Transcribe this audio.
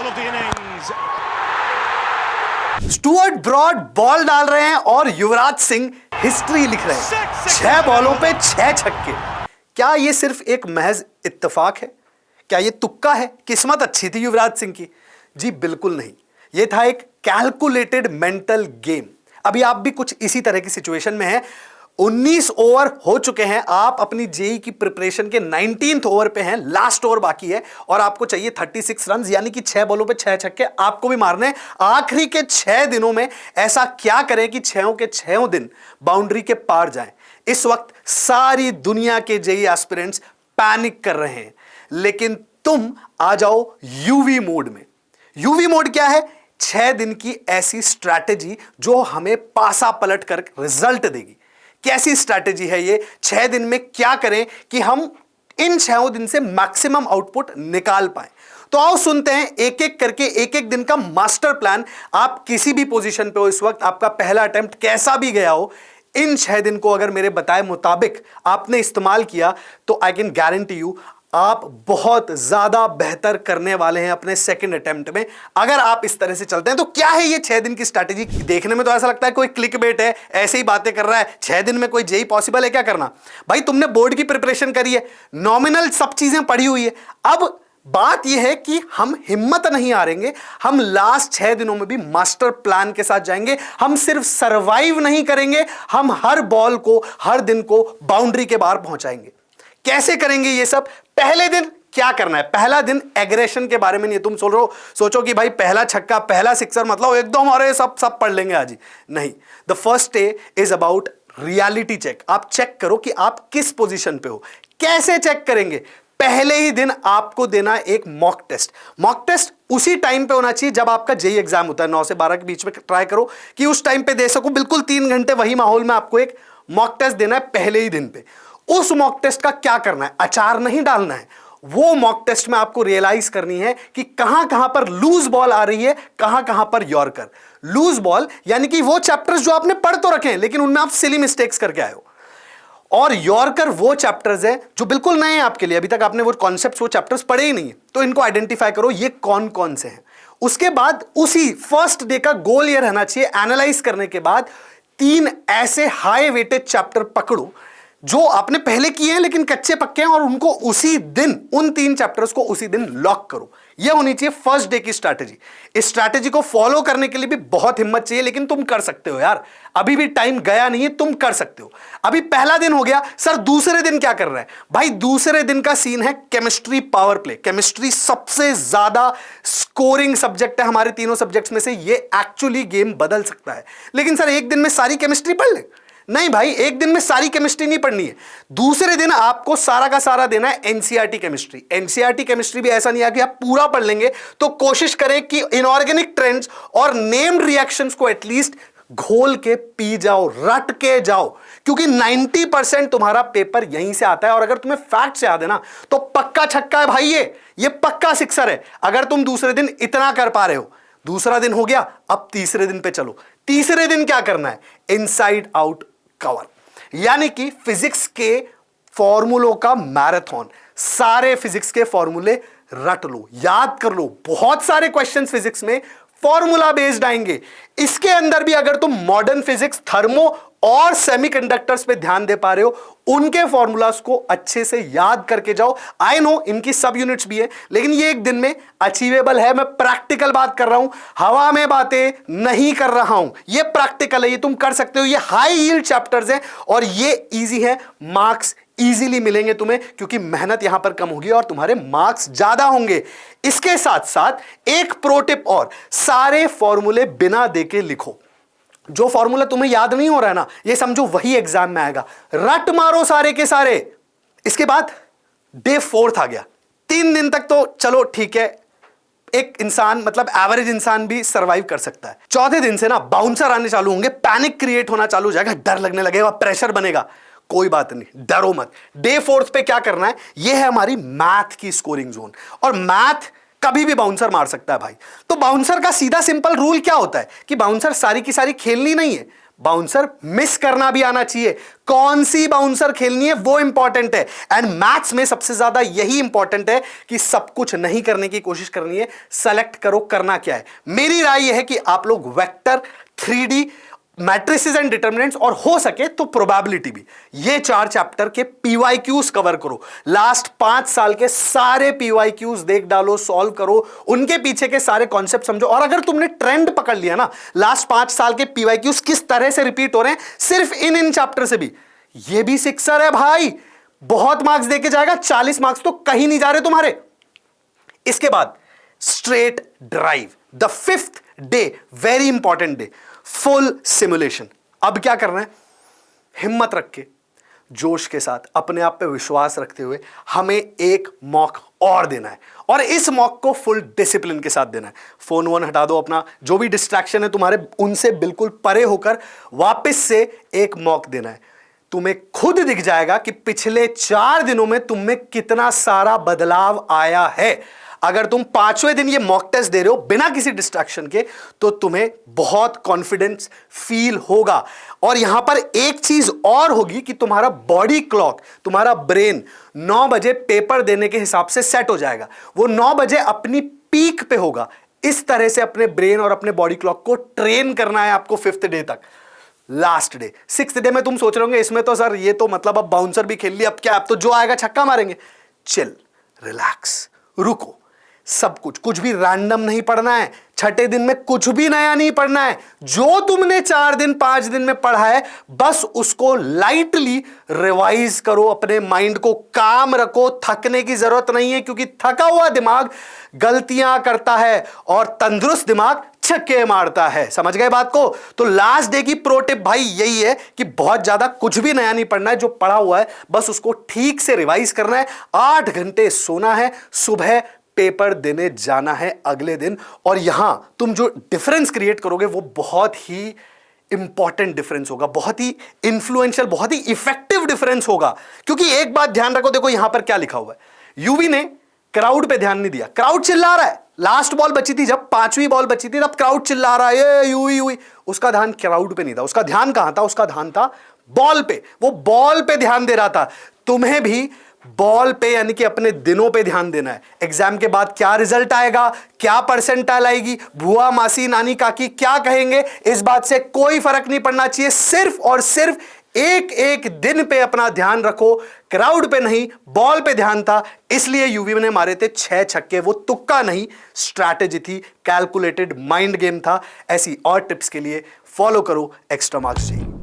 ball of the innings. Stuart Broad ball डाल रहे हैं और युवराज सिंह हिस्ट्री लिख रहे हैं। 6 बॉलों पे 6 छक्के। क्या ये सिर्फ एक महज इत्तेफाक है? क्या ये तुक्का है? किस्मत अच्छी थी युवराज सिंह की? जी बिल्कुल नहीं। ये था एक कैलकुलेटेड मेंटल गेम। अभी आप भी कुछ इसी तरह की सिचुएशन में हैं। 19 ओवर हो चुके हैं, आप अपनी जेई की प्रिपरेशन के 19th ओवर पे हैं, लास्ट ओवर बाकी है और आपको चाहिए 36 रन, यानी कि 6 बॉलों पे 6 छक्के आपको भी मारने। आखिरी के 6 दिनों में ऐसा क्या करें कि 6 के 6 दिन बाउंड्री के पार जाएं। इस वक्त सारी दुनिया के जेई एस्पिरेंट्स पैनिक कर रहे हैं, लेकिन तुम आ जाओ यूवी मोड में। यूवी मोड क्या है? 6 दिन की ऐसी स्ट्रैटेजी जो हमें पासा पलट कर रिजल्ट देगी। कैसी स्ट्रैटेजी है ये? 6 दिन में क्या करें कि हम इन 6 दिन से मैक्सिमम आउटपुट निकाल पाए। तो आओ सुनते हैं एक एक करके एक एक दिन का मास्टर प्लान। आप किसी भी पोजीशन पे हो इस वक्त, आपका पहला अटेम्प्ट कैसा भी गया हो, इन 6 दिन को अगर मेरे बताए मुताबिक आपने इस्तेमाल किया तो आई कैन गारंटी यू आप बहुत ज्यादा बेहतर करने वाले हैं अपने सेकंड अटेम्प्ट में, अगर आप इस तरह से चलते हैं। तो क्या है ये 6 दिन की स्ट्रैटेजी? देखने में तो ऐसा लगता है कोई क्लिक बेट है, ऐसे ही बातें कर रहा है। 6 दिन में कोई जेई पॉसिबल है क्या करना? भाई तुमने बोर्ड की प्रिपरेशन करी है, नॉमिनल सब चीजें पढ़ी हुई है। अब बात यह है कि हम हिम्मत नहीं हारेंगे, हम लास्ट 6 दिनों में भी मास्टर प्लान के साथ जाएंगे। हम सिर्फ सरवाइव नहीं करेंगे, हम हर बॉल को, हर दिन को बाउंड्री के बाहर पहुंचाएंगे। कैसे करेंगे ये सब? पहले दिन क्या करना है? पहला दिन एग्रेशन के बारे में नहीं। तुम सोचो कि भाई पहला छक्का, पहला सिक्सर, मतलब एकदम अरे सब पढ़ लेंगे आज ही। नहीं, the first day is about reality check. आप चेक करो कि आप किस पोजीशन पे हो। कैसे चेक करेंगे? पहले ही दिन आपको देना एक मॉक टेस्ट। मॉक टेस्ट उसी टाइम पे होना चाहिए जब आपका जेई एग्जाम होता है, 9 से 12 के बीच में ट्राई करो कि उस टाइम पे दे सको। बिल्कुल 3 घंटे वही माहौल में आपको एक मॉक टेस्ट देना है पहले ही दिन पे। उस मॉक टेस्ट का क्या करना है? अचार नहीं डालना है। वो मॉक टेस्ट में आपको रियलाइज करनी है कि कहां कहां पर लूज बॉल आ रही है, कहां कहां पर यॉर्कर। लूज बॉल यानी कि वो चैप्टर्स जो आपने पढ़ तो रखे हैं लेकिन उनमें आप सिली मिस्टेक्स करके आए हो, और यॉर्कर वो चैप्टर्स हैं जो बिल्कुल नए हैं आपके लिए। अभी तक आपने वो कॉन्सेप्ट्स, वो चैप्टर्स पढ़े ही नहीं है। तो इनको आइडेंटिफाई करो ये कौन कौन से हैं। उसके बाद उसी फर्स्ट डे का गोल ये रहना चाहिए, एनालाइज करने के बाद 3 ऐसे हाई वेटेड चैप्टर पकड़ो जो आपने पहले किए हैं लेकिन कच्चे पक्के हैं, और उनको उसी दिन, उन 3 चैप्टर्स को उसी दिन लॉक करो। यह होनी चाहिए फर्स्ट डे की स्ट्रैटेजी। इस स्ट्रैटेजी को फॉलो करने के लिए भी बहुत हिम्मत चाहिए, लेकिन तुम कर सकते हो यार। अभी भी टाइम गया नहीं है, तुम कर सकते हो। अभी पहला दिन हो गया, सर दूसरे दिन क्या कर रहा है? भाई दूसरे दिन का सीन है केमिस्ट्री पावर प्ले। केमिस्ट्री सबसे ज्यादा स्कोरिंग सब्जेक्ट है हमारे तीनों सब्जेक्ट्स में से। ये एक्चुअली गेम बदल सकता है। लेकिन सर एक दिन में सारी केमिस्ट्री पढ़ ले? नहीं भाई, एक दिन में सारी केमिस्ट्री नहीं पढ़नी है। दूसरे दिन आपको सारा का सारा देना है एनसीईआरटी केमिस्ट्री। एनसीईआरटी केमिस्ट्री भी ऐसा नहीं है कि आप पूरा पढ़ लेंगे, तो कोशिश करें कि इनऑर्गेनिक ट्रेंड्स और नेम्ड रिएक्शंस को एटलीस्ट घोल के पी जाओ, रट के जाओ, क्योंकि 90% तुम्हारा पेपर यहीं से आता है। और अगर तुम्हें फैक्ट से याद है ना, तो पक्का छक्का है भाई, ये पक्का सिक्सर है अगर तुम दूसरे दिन इतना कर पा रहे हो। दूसरा दिन हो गया, अब तीसरे दिन पे चलो। तीसरे दिन क्या करना है? इनसाइड आउट कवर, यानी कि फिजिक्स के फॉर्मूलों का मैराथन। सारे फिजिक्स के फॉर्मूले रट लो, याद कर लो। बहुत सारे क्वेश्चंस फिजिक्स में फॉर्मूला बेस्ड आएंगे। इसके अंदर भी अगर तुम मॉडर्न फिजिक्स, थर्मो और सेमीकंडक्टर्स पे ध्यान दे पा रहे हो, उनके फॉर्मूलाज को अच्छे से याद करके जाओ। आई नो इनकी सब यूनिट्स भी है, लेकिन ये एक दिन में अचीवेबल है। मैं प्रैक्टिकल बात कर रहा हूं, हवा में बातें नहीं कर रहा हूं। ये प्रैक्टिकल है, ये तुम कर सकते हो। ये हाई यील्ड चैप्टर्स हैं और ये इजी है। मार्क्स इजीली मिलेंगे तुम्हें, क्योंकि मेहनत यहां पर कम होगी और तुम्हारे मार्क्स ज्यादा होंगे। इसके साथ साथ एक प्रो टिप और, सारे फॉर्मूले बिना देके लिखो। जो फॉर्मूला तुम्हें याद नहीं हो रहा है ना, ये समझो वही एग्जाम में आएगा। रट मारो सारे के सारे। इसके बाद डे 4 आ गया। 3 दिन तक तो चलो ठीक है, एक इंसान, मतलब एवरेज इंसान भी सरवाइव कर सकता है। चौथे दिन से ना बाउंसर आने चालू होंगे, पैनिक क्रिएट होना चालू हो जाएगा, डर लगने लगेगा, प्रेशर बनेगा। कोई बात नहीं, डरो मत। डे 4 पे क्या करना है? यह है हमारी मैथ की स्कोरिंग जोन, और मैथ कभी भी बाउंसर मार सकता है भाई। तो बाउंसर का सीधा सिंपल रूल क्या होता है कि बाउंसर सारी की सारी खेलनी नहीं है। बाउंसर मिस करना भी आना चाहिए, कौन सी बाउंसर खेलनी है वो इंपॉर्टेंट है। एंड मैथ्स में सबसे ज्यादा यही इंपॉर्टेंट है कि सब कुछ नहीं करने की कोशिश करनी है, सेलेक्ट करो करना क्या है। मेरी राय यह है कि आप लोग vector, 3D, matrices and determinants और हो सके तो प्रोबेबिलिटी भी, ये 4 चैप्टर के पीवाईक्यूज कवर करो। लास्ट 5 साल के सारे पीवाईक्यूज देख डालो, सॉल्व करो, उनके पीछे के सारे कॉन्सेप्ट समझो। और अगर तुमने ट्रेंड पकड़ लिया ना, लास्ट 5 साल के पीवाईक्यूज किस तरह से रिपीट हो रहे हैं सिर्फ इन चैप्टर से भी, ये भी सिक्सर है भाई, बहुत मार्क्स देके जाएगा। 40 मार्क्स तो कहीं नहीं जा रहे तुम्हारे। इसके बाद straight drive, the 5th day, very important day, full simulation. अब क्या करना है, हिम्मत रख के, जोश के साथ, अपने आप पे विश्वास रखते हुए हमें एक मॉक और देना है, और इस मॉक को फुल डिसिप्लिन के साथ देना है। फोन वोन हटा दो, अपना जो भी डिस्ट्रैक्शन है तुम्हारे उनसे बिल्कुल परे होकर वापस से एक मॉक देना है। तुम्हें खुद दिख जाएगा कि पिछले 4 दिनों में तुम में कितना सारा बदलाव आया है। अगर तुम 5वें दिन ये मॉक टेस्ट दे रहे हो बिना किसी डिस्ट्रैक्शन के, तो तुम्हें बहुत कॉन्फिडेंस फील होगा। और यहां पर एक चीज और होगी कि तुम्हारा बॉडी क्लॉक, तुम्हारा ब्रेन 9 बजे पेपर देने के हिसाब से सेट हो जाएगा, वो 9 बजे अपनी पीक पे होगा। इस तरह से अपने ब्रेन और अपने बॉडी क्लॉक को ट्रेन करना है आपको 5th डे तक। लास्ट डे 6th डे में तुम सोच रहे होंगे इसमें तो सर ये तो मतलब अब बाउंसर भी खेल लिया, अब क्या, अब तो जो आएगा छक्का मारेंगे। चिल, रिलैक्स, रुको, सब कुछ भी रैंडम नहीं पढ़ना है। 6ठे दिन में कुछ भी नया नहीं पढ़ना है। जो तुमने 4 दिन 5 दिन में पढ़ा है बस उसको लाइटली रिवाइज करो, अपने माइंड को काम रखो। थकने की जरूरत नहीं है, क्योंकि थका हुआ दिमाग गलतियां करता है और तंदुरुस्त दिमाग छक्के मारता है। समझ गए बात को? तो लास्ट डे की प्रो टिप भाई यही है कि बहुत ज्यादा कुछ भी नया नहीं पढ़ना है, जो पढ़ा हुआ है बस उसको ठीक से रिवाइज करना है। 8 घंटे सोना है, सुबह पेपर देने जाना है अगले दिन। और यहां तुम जो डिफरेंस क्रिएट करोगे वो बहुत ही इंपॉर्टेंट डिफरेंस होगा, बहुत ही इंफ्लुएंशियल, बहुत ही इफेक्टिव डिफरेंस होगा। क्योंकि एक बात ध्यान रखो, देखो यहां पर क्या लिखा हुआ है, यूवी ने क्राउड पे ध्यान नहीं दिया। क्राउड चिल्ला रहा है, लास्ट बॉल बची थी, जब 5वीं बॉल बची थी तब क्राउड चिल्ला रहा है ये यूवी यूवी, उसका ध्यान क्राउड पे नहीं था। उसका ध्यान कहां था? उसका ध्यान था बॉल पे, वो बॉल पे ध्यान दे रहा था। तुम्हें भी बॉल पे यानी कि अपने दिनों पे ध्यान देना है। एग्जाम के बाद क्या रिजल्ट आएगा, क्या परसेंटाइल आएगी, भुआ मासी नानी काकी क्या कहेंगे, इस बात से कोई फर्क नहीं पड़ना चाहिए। सिर्फ और सिर्फ एक एक दिन पे अपना ध्यान रखो, क्राउड पे नहीं, बॉल पे ध्यान था। इसलिए यूवी ने मारे थे 6 छक्के, वो तुक्का नहीं, स्ट्रैटेजी थी, कैलकुलेटेड माइंड गेम था। ऐसी और टिप्स के लिए फॉलो करो एक्स्ट्रा मार्क्स जी।